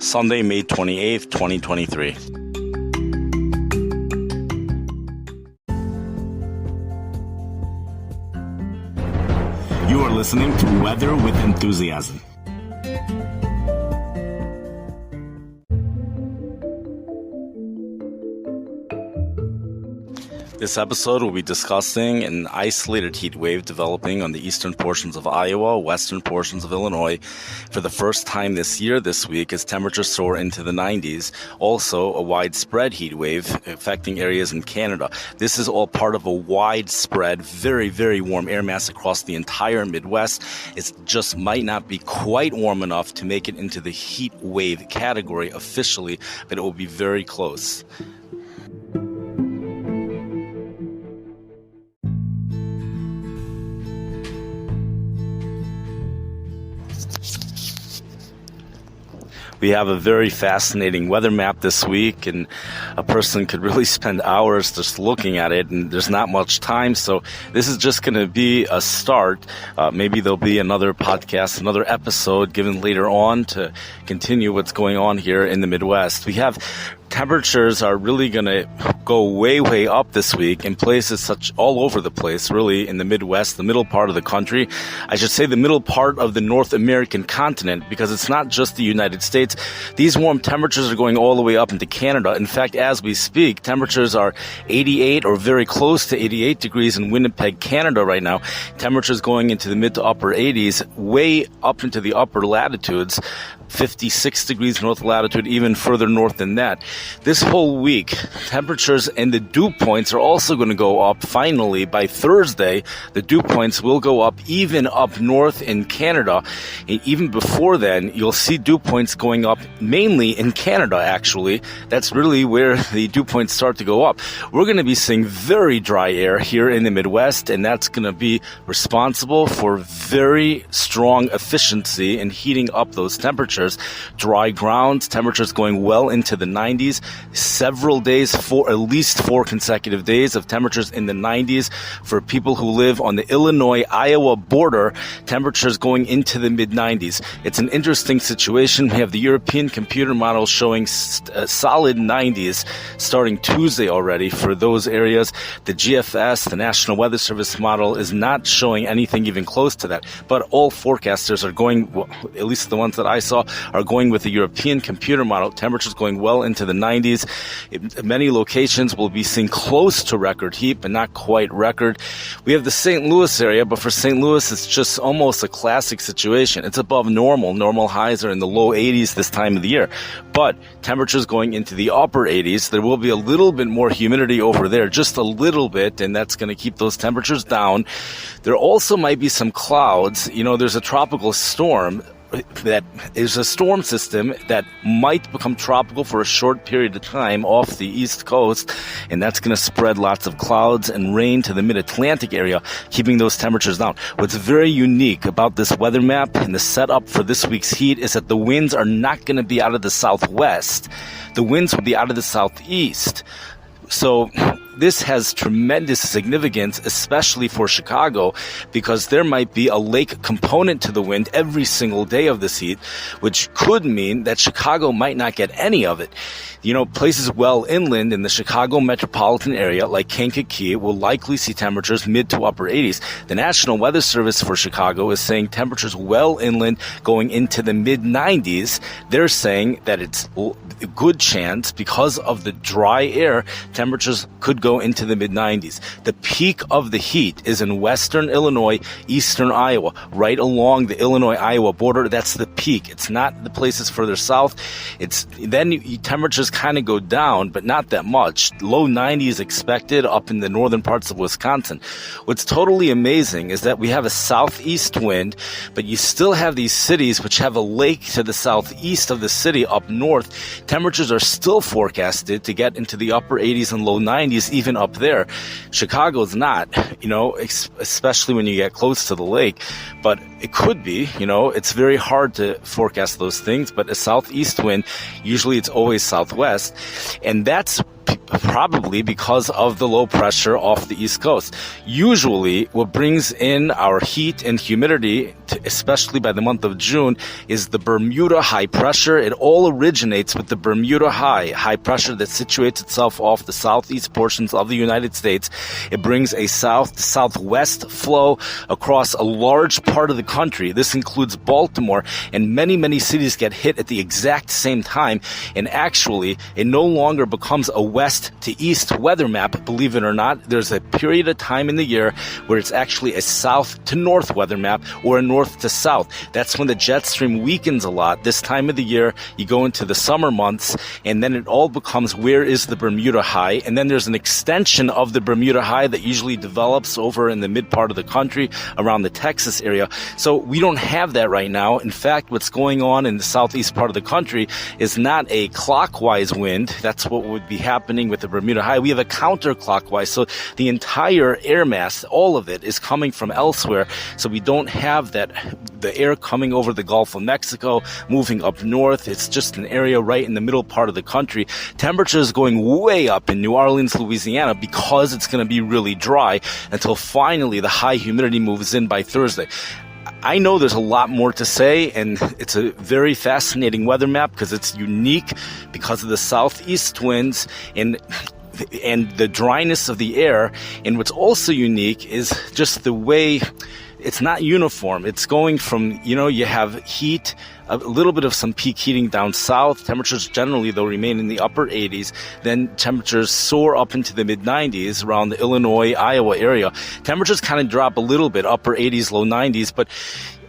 Sunday, May 28th, 2023. You are listening to Weather with Enthusiasm. This episode will be discussing an isolated heat wave developing on the eastern portions of Iowa, western portions of Illinois for the first time this year, this week, as temperatures soar into the 90s. Also, a widespread heat wave affecting areas in Canada. This is all part of a widespread, very, very warm air mass across the entire Midwest. It just might not be quite warm enough to make it into the heat wave category officially, but it will be very close. We have a very fascinating weather map this week, and a person could really spend hours just looking at it, and there's not much time, so this is just going to be a start. Maybe there'll be another podcast, another episode given later on to continue what's going on here in the Midwest. We have temperatures are really going to go way, way up this week in places such all over the place, really in the Midwest, the middle part of the country. I should say the middle part of the North American continent, because it's not just the United States. These warm temperatures are going all the way up into Canada. In fact, as we speak, temperatures are 88 or very close to 88 degrees in Winnipeg, Canada right now. Temperatures going into the mid to upper 80s, way up into the upper latitudes. 56 degrees north latitude, even further north than that. This whole week, temperatures and the dew points are also going to go up. Finally, by Thursday, the dew points will go up even up north in Canada. And even before then, you'll see dew points going up mainly in Canada, actually. That's really where the dew points start to go up. We're going to be seeing very dry air here in the Midwest, and that's going to be responsible for very strong efficiency in heating up those temperatures. Dry ground, temperatures going well into the 90s. Several days, at least 4 consecutive days of temperatures in the 90s. For people who live on the Illinois-Iowa border, temperatures going into the mid-90s. It's an interesting situation. We have the European computer model showing solid 90s starting Tuesday already for those areas. The GFS, the National Weather Service model, is not showing anything even close to that. But all forecasters are going, well, at least the ones that I saw, are going with the European computer model. Temperatures going well into the 90s. Many locations will be seeing close to record heat, but not quite record. We have the St. Louis area, but for St. Louis, it's just almost a classic situation. It's above normal. Normal highs are in the low 80s this time of the year. But temperatures going into the upper 80s. There will be a little bit more humidity over there, just a little bit, and that's going to keep those temperatures down. There also might be some clouds. You know, there's a tropical storm that is a storm system that might become tropical for a short period of time off the East Coast, and that's going to spread lots of clouds and rain to the mid-Atlantic area, keeping those temperatures down. What's very unique about this weather map and the setup for this week's heat is that the winds are not going to be out of the southwest. The winds will be out of the southeast. So this has tremendous significance, especially for Chicago, because there might be a lake component to the wind every single day of this heat, which could mean that Chicago might not get any of it. You know, places well inland in the Chicago metropolitan area, like Kankakee, will likely see temperatures mid to upper 80s. The National Weather Service for Chicago is saying temperatures well inland going into the mid-90s. They're saying that it's a good chance, because of the dry air, temperatures could go into the mid-90s. The peak of the heat is in western Illinois, eastern Iowa, right along the Illinois-Iowa border. That's the peak. It's not the places further south. Then temperatures kind of go down, but not that much. Low 90s expected up in the northern parts of Wisconsin. What's totally amazing is that we have a southeast wind, but you still have these cities which have a lake to the southeast of the city up north. Temperatures are still forecasted to get into the upper 80s and low 90s, even up there. Chicago's not, especially when you get close to the lake, but it could be, it's very hard to forecast those things, but a southeast wind, usually it's always southwest, and that's probably because of the low pressure off the East Coast. Usually, what brings in our heat and humidity, especially by the month of June, is the Bermuda high pressure. It all originates with the Bermuda high pressure that situates itself off the southeast portions of the United States. It brings a south-southwest flow across a large part of the country. This includes Baltimore, and many cities get hit at the exact same time. And actually, it no longer becomes a west to east weather map, believe it or not. There's a period of time in the year where it's actually a south to north weather map or a north to south. That's when the jet stream weakens a lot. This time of the year, you go into the summer months, and then it all becomes where is the Bermuda high, and then there's an extension of the Bermuda high that usually develops over in the mid part of the country around the Texas area. So we don't have that right now. In fact, what's going on in the southeast part of the country is not a clockwise wind. That's what would be happening with the Bermuda high. We have a counterclockwise. So the entire air mass, all of it, is coming from elsewhere. So we don't have that, the air coming over the Gulf of Mexico, moving up north. It's just an area right in the middle part of the country. Temperatures going way up in New Orleans, Louisiana, because it's going to be really dry until finally the high humidity moves in by Thursday. I know there's a lot more to say, and it's a very fascinating weather map because it's unique because of the southeast winds and the dryness of the air. And what's also unique is just the way it's not uniform. It's going from, you have heat, a little bit of some peak heating down south. Temperatures generally, though, remain in the upper 80s. Then temperatures soar up into the mid-90s around the Illinois, Iowa area. Temperatures kind of drop a little bit, upper 80s, low 90s,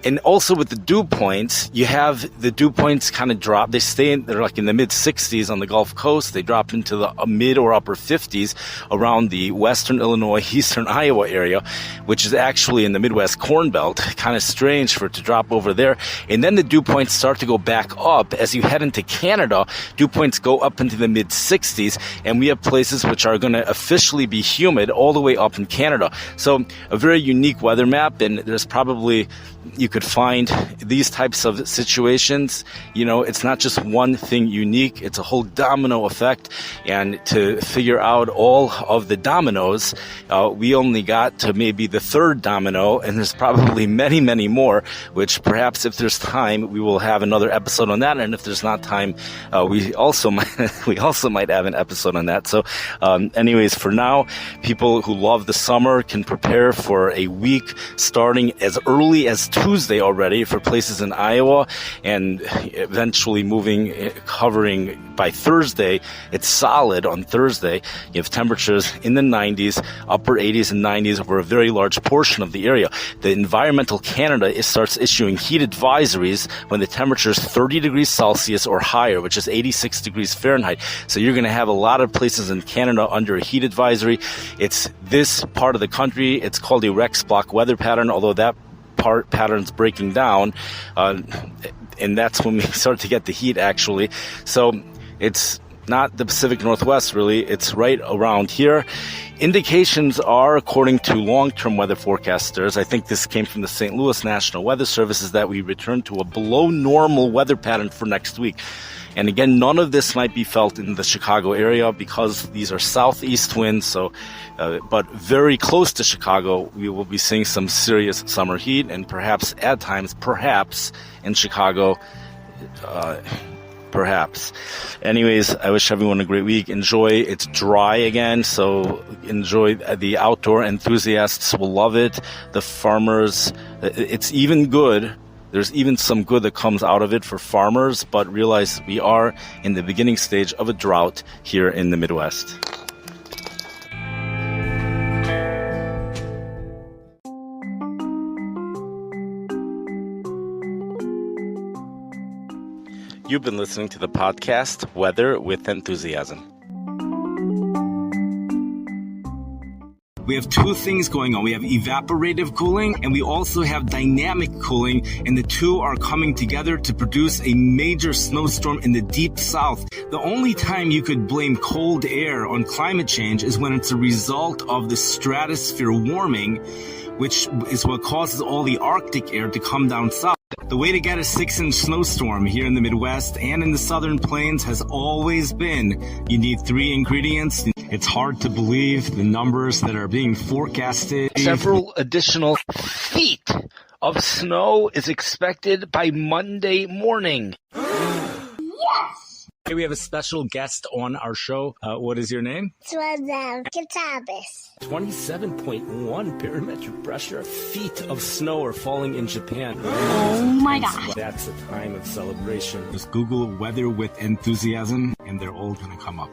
and also with the dew points, you have the dew points kind of drop. They're like in the mid 60s on the Gulf Coast. They drop into the mid or upper 50s around the western Illinois, eastern Iowa area, which is actually in the Midwest Corn Belt. Kind of strange for it to drop over there. And then the dew points start to go back up as you head into Canada. Dew points go up into the mid 60s, and we have places which are going to officially be humid all the way up in Canada. So a very unique weather map, and there's probably, you could find these types of situations. It's not just one thing unique, it's a whole domino effect. And to figure out all of the dominoes, we only got to maybe the third domino, and there's probably many more, which perhaps if there's time, we will have another episode on that. And if there's not time, we also might have an episode on that. So anyways, for now, people who love the summer can prepare for a week starting as early as Tuesday already for places in Iowa, and eventually covering by Thursday. It's solid on Thursday. You have temperatures in the 90s, upper 80s and 90s over a very large portion of the area. The Environmental Canada starts issuing heat advisories when the temperature is 30 degrees Celsius or higher, which is 86 degrees Fahrenheit. So you're going to have a lot of places in Canada under a heat advisory. It's this part of the country. It's called a Rex block weather pattern, although that pattern's breaking down, and that's when we start to get the heat, actually. So it's not the Pacific Northwest, really. It's right around here. Indications are, according to long-term weather forecasters, I think this came from the St. Louis National Weather Service, is that we return to a below normal weather pattern for next week. And again, none of this might be felt in the Chicago area because these are southeast winds. But very close to Chicago, we will be seeing some serious summer heat, and perhaps at times, in Chicago, perhaps. Anyways, I wish everyone a great week. Enjoy. It's dry again, so enjoy. The outdoor enthusiasts will love it. The farmers, it's even good. There's even some good that comes out of it for farmers, but realize we are in the beginning stage of a drought here in the Midwest. You've been listening to the podcast Weather with Enthusiasm. We have two things going on. We have evaporative cooling, and we also have dynamic cooling, and the two are coming together to produce a major snowstorm in the deep south. The only time you could blame cold air on climate change is when it's a result of the stratosphere warming, which is what causes all the Arctic air to come down south. The way to get a 6-inch snowstorm here in the Midwest and in the Southern Plains has always been you need 3 ingredients. It's hard to believe the numbers that are being forecasted. Several additional feet of snow is expected by Monday morning. Yes! Hey, we have a special guest on our show. What is your name? Katabis. 27.1 barometric pressure. Feet of snow are falling in Japan. Oh my God. That's a time of celebration. Just Google weather with enthusiasm and they're all going to come up.